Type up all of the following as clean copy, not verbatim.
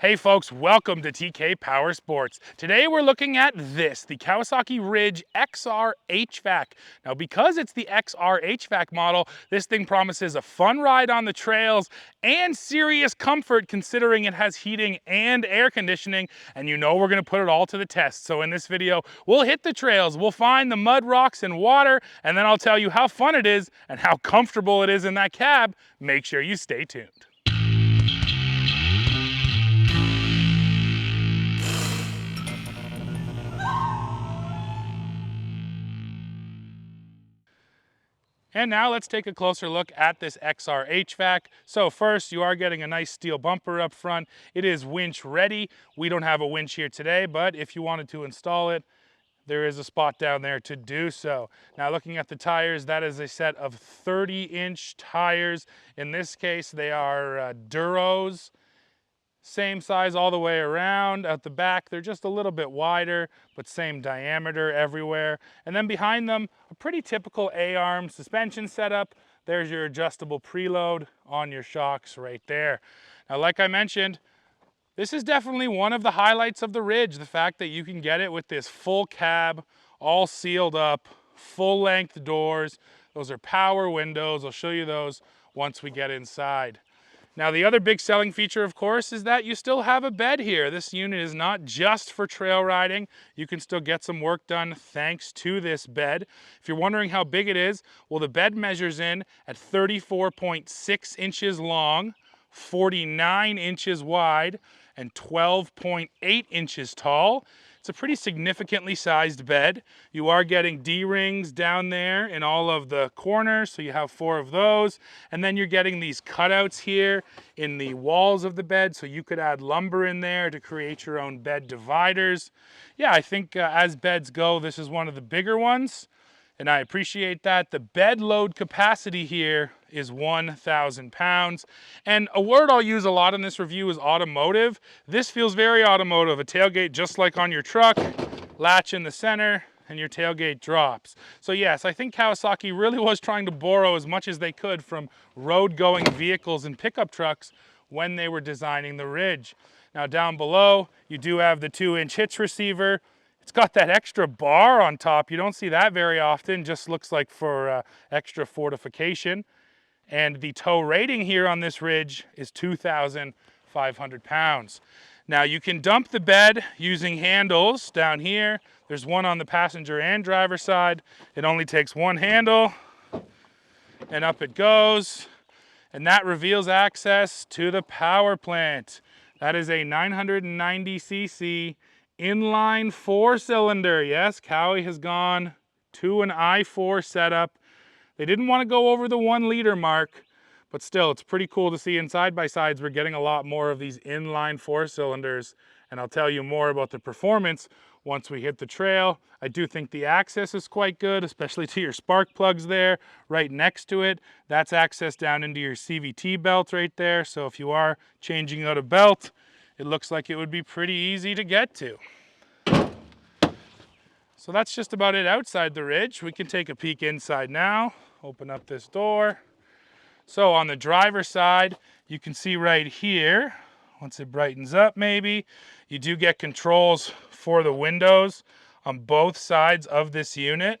Hey folks, welcome to TK Power Sports. Today we're looking at the Kawasaki Ridge XR HVAC. Now because it's the XR HVAC model, this thing promises a fun ride on the trails and serious comfort considering it has heating and air conditioning, and you know we're gonna put it all to the test. So in this video, we'll hit the trails, we'll find the mud, rocks, and water, and then I'll tell you how fun it is and how comfortable it is in that cab. Make sure you stay tuned. And now let's take a closer look at this XR HVAC. So first, you are getting a nice steel bumper up front. It is winch ready. We don't have a winch here today, but if you wanted to install it, there is a spot down there to do so. Now looking at the tires, that is a set of 30-inch tires. In this case, they are Duros. Same size all the way around. At the back, they're just a little bit wider, but same diameter everywhere. And then behind them, a pretty typical A-arm suspension setup. There's your adjustable preload on your shocks right there. Now, like I mentioned, this is definitely one of the highlights of the Ridge, the fact that you can get it with this full cab, all sealed up, full-length doors. Those are power windows. I'll show you those once we get inside. Now the other big selling feature, of course, is that you still have a bed here. This unit is not just for trail riding. You can still get some work done thanks to this bed. If you're wondering how big it is, well, the bed measures in at 34.6 inches long, 49 inches wide, and 12.8 inches tall. It's a pretty significantly sized bed. You are getting D-rings down there in all of the corners, so you have 4 of those. And then you're getting these cutouts here in the walls of the bed, so you could add lumber in there to create your own bed dividers. Yeah, I think as beds go, this is one of the bigger ones, and I appreciate that. The bed load capacity here is 1,000 pounds. And a word I'll use a lot in this review is automotive. This feels very automotive. A tailgate just like on your truck, latch in the center, and your tailgate drops. So yes, I think Kawasaki really was trying to borrow as much as they could from road-going vehicles and pickup trucks when they were designing the Ridge. Now down below, you do have the 2-inch hitch receiver. It's got that extra bar on top. You don't see that very often. Just looks like for extra fortification. And the tow rating here on this Ridge is 2,500 pounds. Now you can dump the bed using handles down here. There's one on the passenger and driver side. It only takes one handle and up it goes. And that reveals access to the power plant. That is a 990cc inline 4-cylinder. Yes, Cowie has gone to an i4 setup. They didn't want to go over the 1-liter mark, but still, it's pretty cool to see. In side-by-sides, we're getting a lot more of these inline 4-cylinders, and I'll tell you more about the performance once we hit the trail. I do think the access is quite good, especially to your spark plugs there. Right next to it, that's access down into your CVT belt right there, so if you are changing out a belt, it looks like it would be pretty easy to get to. So that's just about it outside the Ridge. We can take a peek inside now. Open up this door. So on the driver's side, you can see right here, once it brightens up maybe, you do get controls for the windows on both sides of this unit.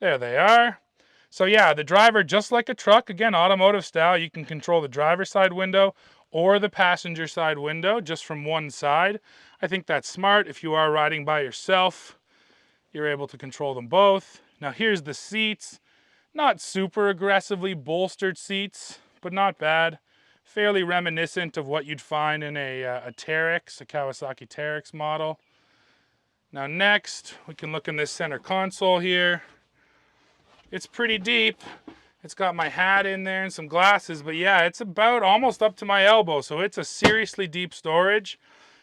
There they are. So yeah, the driver, just like a truck, again, automotive style, you can control the driver's side window or the passenger side window just from one side. I think that's smart. If you are riding by yourself, you're able to control them both. Now here's the seats. Not super aggressively bolstered seats, but not bad. Fairly reminiscent of what you'd find in a Teryx, a Kawasaki Teryx model. Now next, we can look in this center console here. It's pretty deep. It's got my hat in there and some glasses, but yeah, it's about almost up to my elbow, so it's a seriously deep storage.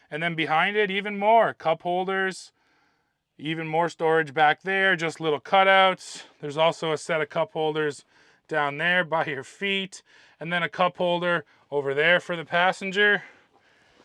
And then behind it, even more cup holders, even more storage back there, just little cutouts. There's also a set of cup holders down there by your feet, and then a cup holder over there for the passenger,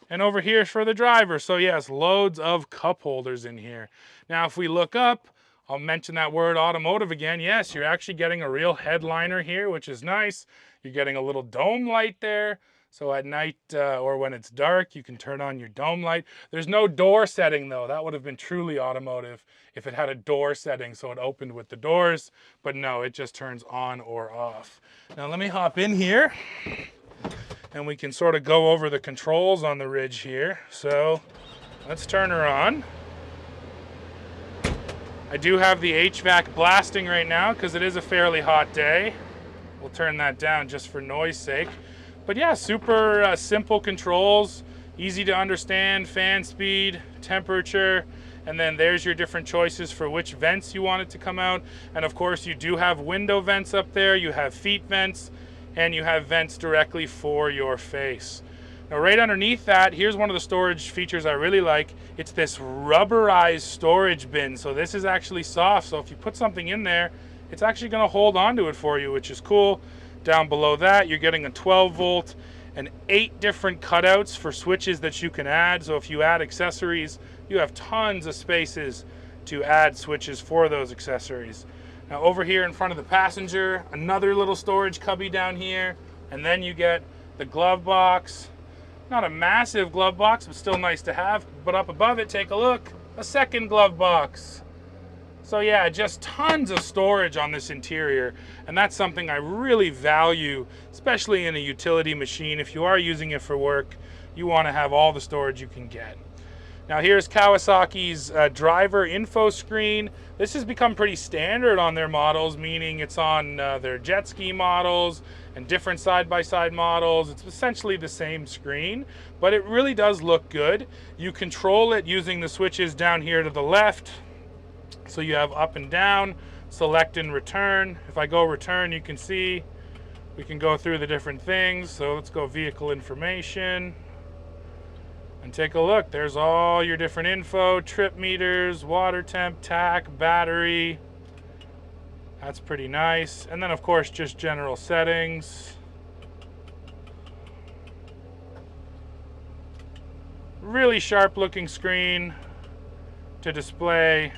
and over here for the driver. So yes, loads of cup holders in here. Now, if we look up, I'll mention that word automotive again. Yes, you're actually getting a real headliner here, which is nice. You're getting a little dome light there. So at night or when it's dark, you can turn on your dome light. There's no door setting though. That would have been truly automotive if it had a door setting so it opened with the doors. But no, it just turns on or off. Now let me hop in here and we can sort of go over the controls on the Ridge here. So let's turn her on. I do have the HVAC blasting right now because it is a fairly hot day. We'll turn that down just for noise sake. But yeah, super simple controls, easy to understand, fan speed, temperature, and then there's your different choices for which vents you want it to come out. And of course you do have window vents up there, you have feet vents, and you have vents directly for your face. Now right underneath that, here's one of the storage features I really like. It's this rubberized storage bin. So this is actually soft, so if you put something in there, it's actually gonna hold onto it for you, which is cool. Down below that, you're getting a 12 volt and 8 different cutouts for switches that you can add. So if you add accessories, you have tons of spaces to add switches for those accessories. Now over here in front of the passenger, another little storage cubby down here, and then you get the glove box. Not a massive glove box, but still nice to have. But up above it, take a look, a second glove box. So yeah, just tons of storage on this interior, and that's something I really value, especially in a utility machine. If you are using it for work, you want to have all the storage you can get. Now here's Kawasaki's driver info screen. This has become pretty standard on their models, meaning it's on their jet ski models and different side-by-side models. It's essentially the same screen, but it really does look good. You control it using the switches down here to the left. So you have up and down, select and return. If I go return, you can see we can go through the different things. So let's go vehicle information and take a look. There's all your different info, trip meters, water temp, tach, battery. That's pretty nice. And then of course, just general settings. Really sharp looking screen to display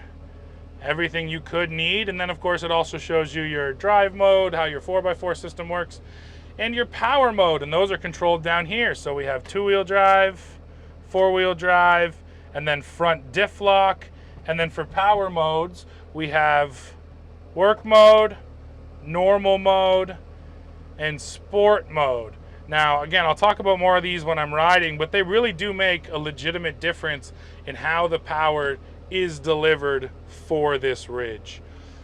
everything you could need. And then of course it also shows you your drive mode, how your 4x4 system works, and your power mode, and those are controlled down here. So we have 2-wheel drive, 4-wheel drive, and then front diff lock. And then for power modes, we have work mode, normal mode, and sport mode. Now again, I'll talk about more of these when I'm riding, but they really do make a legitimate difference in how the power is delivered for this Ridge.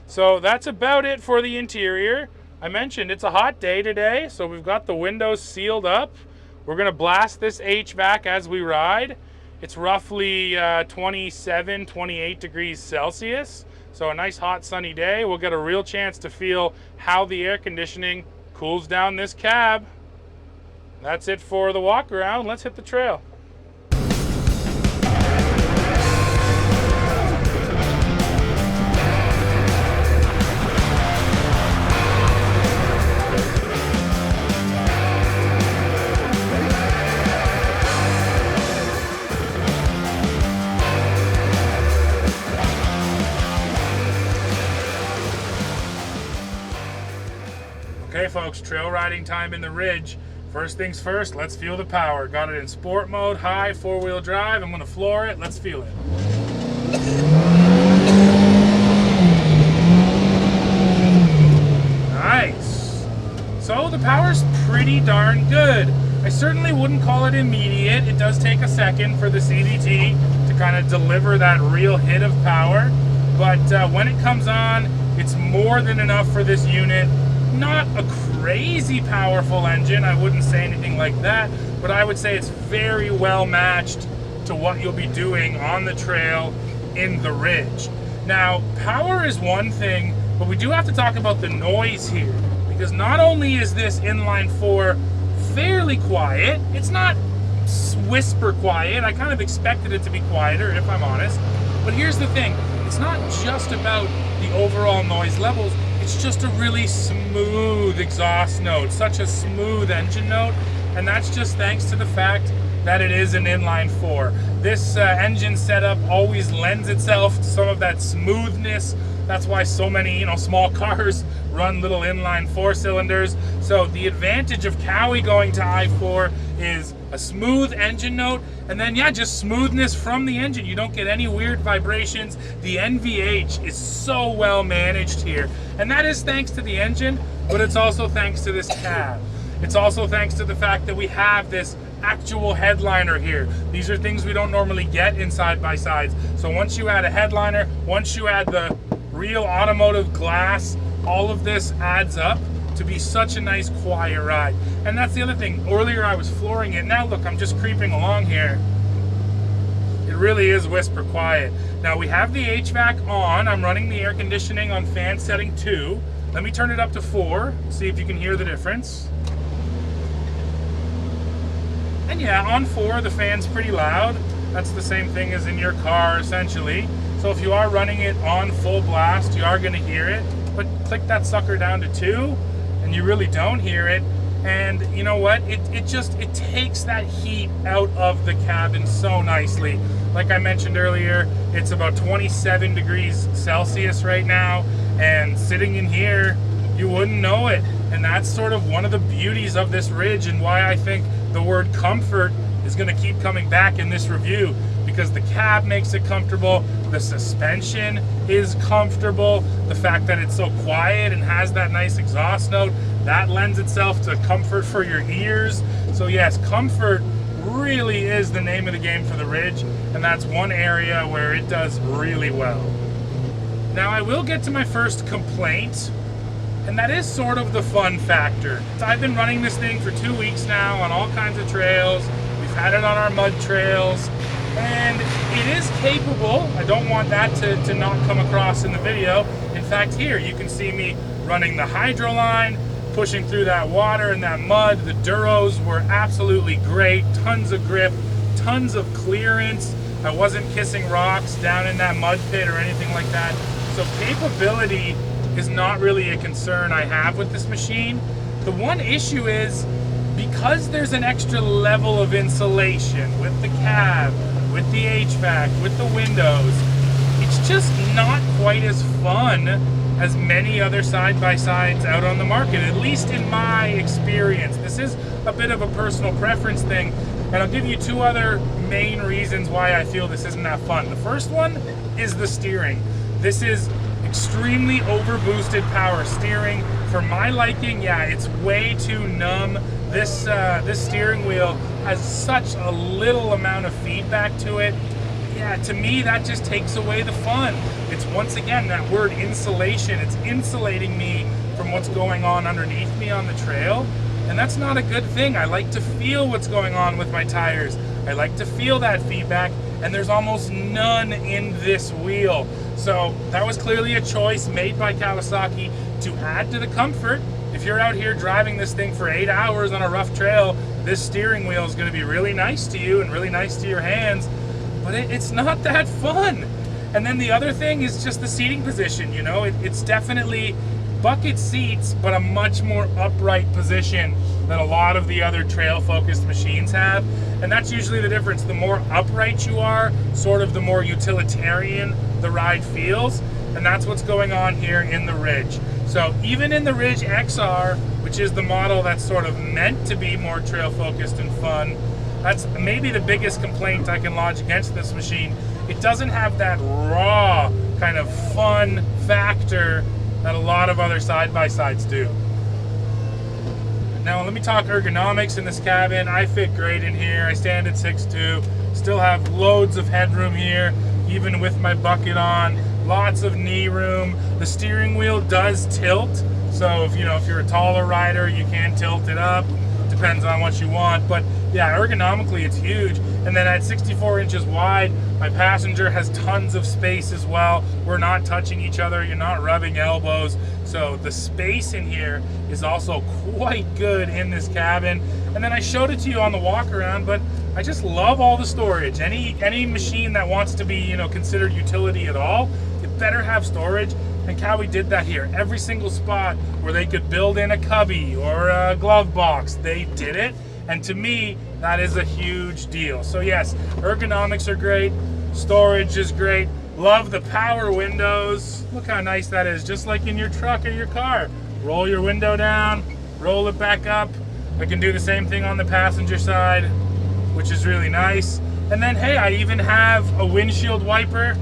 So that's about it for the interior. I mentioned it's a hot day today, so we've got the windows sealed up. We're gonna blast this HVAC as we ride. It's roughly 27, 28 degrees Celsius. So a nice hot sunny day. We'll get a real chance to feel how the air conditioning cools down this cab. That's it for the walk around. Let's hit the trail. Okay folks, trail riding time in the Ridge. First things first, let's feel the power. Got it in sport mode, high, 4-wheel drive. I'm gonna floor it, let's feel it. Nice. So the power's pretty darn good. I certainly wouldn't call it immediate. It does take a second for the CVT to kind of deliver that real hit of power. But when it comes on, it's more than enough for this unit. Not a crazy powerful engine, I wouldn't say anything like that, but I would say it's very well matched to what you'll be doing on the trail in the Ridge. Now, power is one thing, but we do have to talk about the noise here, because not only is this inline 4 fairly quiet, it's not whisper quiet. I kind of expected it to be quieter, if I'm honest, but here's the thing, it's not just about the overall noise levels. It's just a really smooth exhaust note, such a smooth engine note, and that's just thanks to the fact that it is an inline 4. This engine setup always lends itself to some of that smoothness. That's why so many, small cars run little inline 4 cylinders. So the advantage of Kawi going to I4 is a smooth engine note, and then yeah, just smoothness from the engine. You don't get any weird vibrations. The NVH is so well managed here, and that is thanks to the engine, but it's also thanks to this cab. It's also thanks to the fact that we have this actual headliner here. These are things we don't normally get in side-by-sides. So once you add a headliner, once you add the real automotive glass, all of this adds up to be such a nice quiet ride. And that's the other thing. Earlier I was flooring it. Now look, I'm just creeping along here. It really is whisper quiet. Now we have the HVAC on. I'm running the air conditioning on fan setting 2. Let me turn it up to 4, see if you can hear the difference. And yeah, on 4, the fan's pretty loud. That's the same thing as in your car, essentially. So if you are running it on full blast, you are gonna hear it. But click that sucker down to 2, and you really don't hear it. And you know what? It takes that heat out of the cabin so nicely. Like I mentioned earlier, it's about 27 degrees Celsius right now, and sitting in here, you wouldn't know it. And that's sort of one of the beauties of this Ridge, and why I think the word comfort is going to keep coming back in this review, because the cab makes it comfortable, the suspension is comfortable, the fact that it's so quiet and has that nice exhaust note, that lends itself to comfort for your ears. So yes, comfort really is the name of the game for the Ridge, and that's one area where it does really well. Now I will get to my first complaint, and that is sort of the fun factor. So I've been running this thing for 2 weeks now on all kinds of trails. We've had it on our mud trails, and it is capable. I don't want that to not come across in the video. In fact, here you can see me running the hydro line, pushing through that water and that mud. The Duros were absolutely great. Tons of grip, tons of clearance. I wasn't kissing rocks down in that mud pit or anything like that. So capability is not really a concern I have with this machine. The one issue is, because there's an extra level of insulation with the cab, with the HVAC, with the windows, it's just not quite as fun as many other side-by-sides out on the market, at least in my experience. This is a bit of a personal preference thing, and I'll give you 2 other main reasons why I feel this isn't that fun. The first one is the steering. This is extremely overboosted power steering. For my liking, yeah, it's way too numb. This steering wheel has such a little amount of feedback to it. Yeah, to me, that just takes away the fun. It's, once again, that word insulation. It's insulating me from what's going on underneath me on the trail, and that's not a good thing. I like to feel what's going on with my tires. I like to feel that feedback, and there's almost none in this wheel. So that was clearly a choice made by Kawasaki to add to the comfort. If you're out here driving this thing for 8 hours on a rough trail, this steering wheel is going to be really nice to you and really nice to your hands, but it's not that fun. And then the other thing is just the seating position. You know, it's definitely bucket seats, but a much more upright position than a lot of the other trail-focused machines have. And that's usually the difference. The more upright you are, sort of the more utilitarian the ride feels. And that's what's going on here in the Ridge. So even in the Ridge XR, which is the model that's sort of meant to be more trail-focused and fun, that's maybe the biggest complaint I can lodge against this machine. It doesn't have that raw kind of fun factor that a lot of other side-by-sides do. Now let me talk ergonomics in this cabin. I fit great in here. I stand at 6'2", still have loads of headroom here, even with my bucket on. Lots of knee room. The steering wheel does tilt, so if you're a taller rider, you can tilt it up. Depends on what you want, but yeah, ergonomically it's huge. And then at 64 inches wide, my passenger has tons of space as well. We're not touching each other, you're not rubbing elbows. So the space in here is also quite good in this cabin. And then I showed it to you on the walk around, but I just love all the storage. Any machine that wants to be, considered utility at all, it better have storage. And Kawi did that here. Every single spot where they could build in a cubby or a glove box, they did it. And to me, that is a huge deal. So yes, ergonomics are great. Storage is great. Love the power windows. Look how nice that is, just like in your truck or your car. Roll your window down, roll it back up. I can do the same thing on the passenger side, which is really nice. And then, hey, I even have a windshield wiper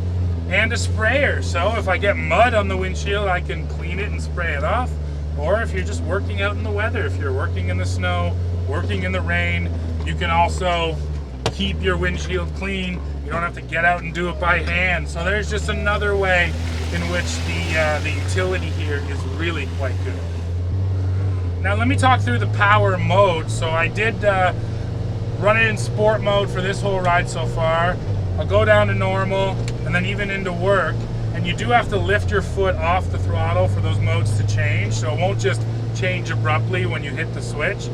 and a sprayer. So if I get mud on the windshield, I can clean it and spray it off. Or if you're just working out in the weather, if you're working in the snow, working in the rain, you can also keep your windshield clean. You don't have to get out and do it by hand. So there's just another way in which the utility here is really quite good. Now let me talk through the power mode. So I did run it in sport mode for this whole ride so far. I'll go down to normal and then even into work. And you do have to lift your foot off the throttle for those modes to change. So it won't just change abruptly when you hit the switch.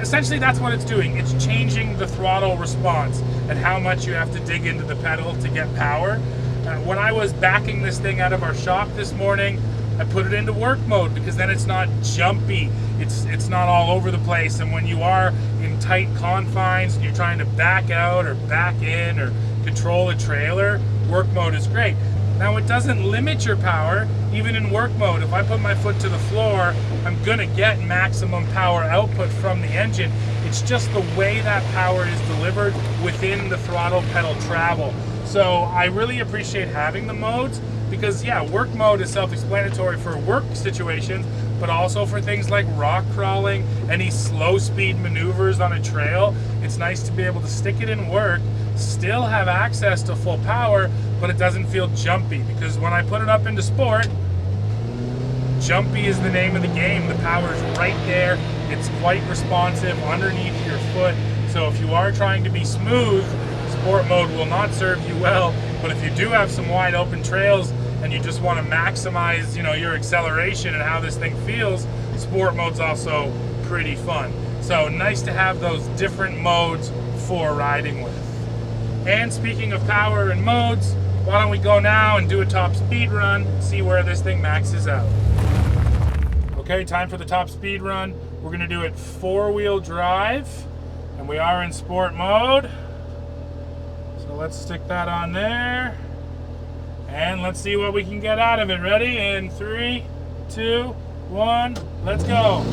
Essentially that's what it's doing. It's changing the throttle response and how much you have to dig into the pedal to get power. When I was backing this thing out of our shop this morning, I put it into work mode because then it's not jumpy. It's not all over the place. And when you are in tight confines and you're trying to back out or back in or control a trailer, work mode is great. Now it doesn't limit your power, even in work mode. If I put my foot to the floor, I'm gonna get maximum power output from the engine. It's just the way that power is delivered within the throttle pedal travel. So I really appreciate having the modes because yeah, work mode is self-explanatory for work situations, but also for things like rock crawling, any slow speed maneuvers on a trail. It's nice to be able to stick it in work, still have access to full power, but it doesn't feel jumpy because when I put it up into sport, jumpy is the name of the game. The power is right there. It's quite responsive underneath your foot. So if you are trying to be smooth, sport mode will not serve you well. But if you do have some wide open trails and you just want to maximize, your acceleration and how this thing feels, sport mode's also pretty fun. So nice to have those different modes for riding with. And speaking of power and modes, why don't we go now and do a top speed run, see where this thing maxes out. Okay, time for the top speed run. We're gonna do it 4-wheel drive, and we are in sport mode. So let's stick that on there. And let's see what we can get out of it. Ready? In 3, 2, 1, let's go.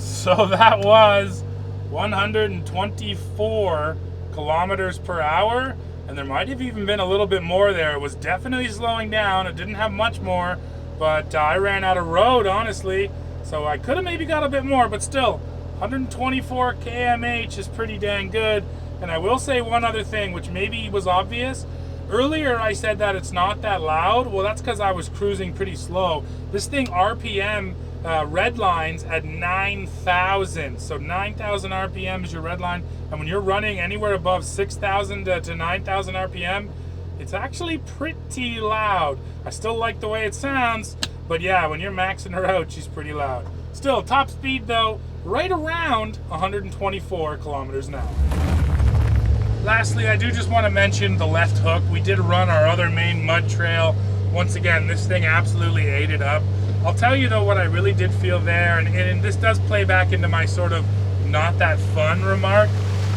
So that was 124 kilometers per hour, and there might have even been a little bit more there. It was definitely slowing down. It didn't have much more, but I ran out of road, honestly, so I could have maybe got a bit more, but still, 124 kmh is pretty dang good. And I will say one other thing, which maybe was obvious. Earlier I said that it's not that loud. Well, that's because I was cruising pretty slow. This thing RPM red lines at 9,000. So 9,000 RPM is your red line. And when you're running anywhere above 6,000 to 9,000 RPM, it's actually pretty loud. I still like the way it sounds, but yeah, when you're maxing her out, she's pretty loud. Still, top speed though, right around 124 kilometers an hour. Lastly, I do just want to mention the left hook. We did run our other main mud trail. Once again, this thing absolutely ate it up. I'll tell you though what I really did feel there, and this does play back into my sort of not that fun remark.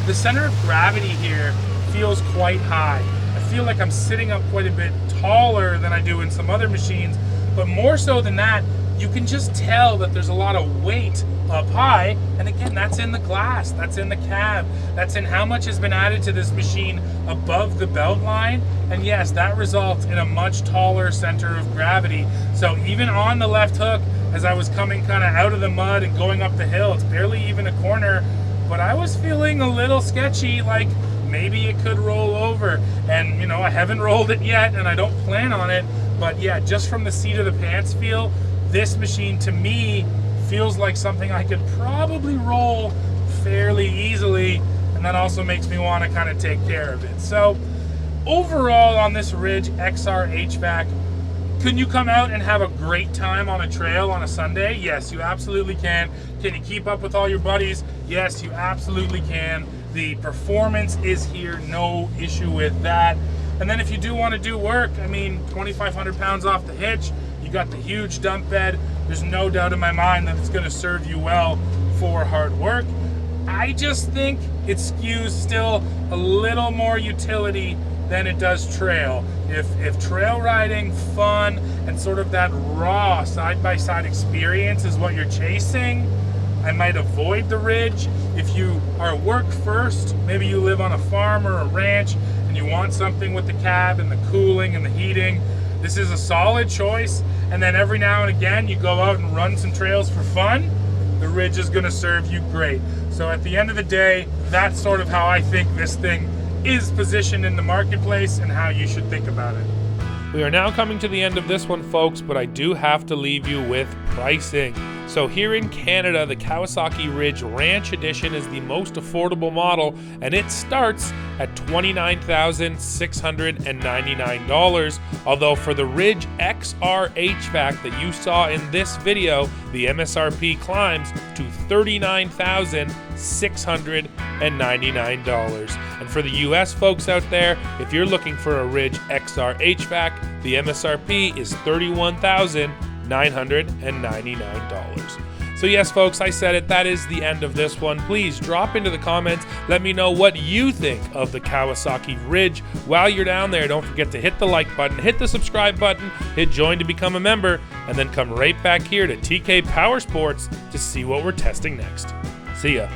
The center of gravity here feels quite high. I feel like I'm sitting up quite a bit taller than I do in some other machines, but more so than that, you can just tell that there's a lot of weight up high. And again, that's in the glass, that's in the cab, that's in how much has been added to this machine above the belt line. And yes, that results in a much taller center of gravity. So even on the left hook, as I was coming kind of out of the mud and going up the hill, it's barely even a corner, but I was feeling a little sketchy, like maybe it could roll over. And you know, I haven't rolled it yet and I don't plan on it, but yeah, just from the seat of the pants feel, this machine to me feels like something I could probably roll fairly easily, and that also makes me want to kind of take care of it. So overall on this Ridge XR HVAC, Can you come out and have a great time on a trail on a Sunday? Yes, you absolutely can. Can you keep up with all your buddies? Yes, you absolutely can. The performance is here, no issue with that. And then if you do want to do work, I mean, 2,500 pounds off the hitch, you got the huge dump bed. There's no doubt in my mind that it's going to serve you well for hard work. I just think it skews still a little more utility than it does trail. If trail riding, fun, and sort of that raw side-by-side experience is what you're chasing, I might avoid the Ridge. If you are work first, maybe you live on a farm or a ranch and you want something with the cab and the cooling and the heating, this is a solid choice. And then every now and again you go out and run some trails for fun, the Ridge is going to serve you great. So at the end of the day, that's sort of how I think this thing is positioned in the marketplace and how you should think about it. We are now coming to the end of this one, folks, but I do have to leave you with pricing. So here in Canada, the Kawasaki Ridge Ranch Edition is the most affordable model, and it starts at $29,699. Although for the Ridge XR HVAC that you saw in this video, the MSRP climbs to $39,699. And for the US folks out there, if you're looking for a Ridge XR HVAC, the MSRP is $31,999. So yes, folks, I said it. That is the end of this one. Please drop into the comments. Let me know what you think of the Kawasaki Ridge. While you're down there, don't forget to hit the like button, hit the subscribe button, hit join to become a member, and then come right back here to TK Power Sports to see what we're testing next. See ya.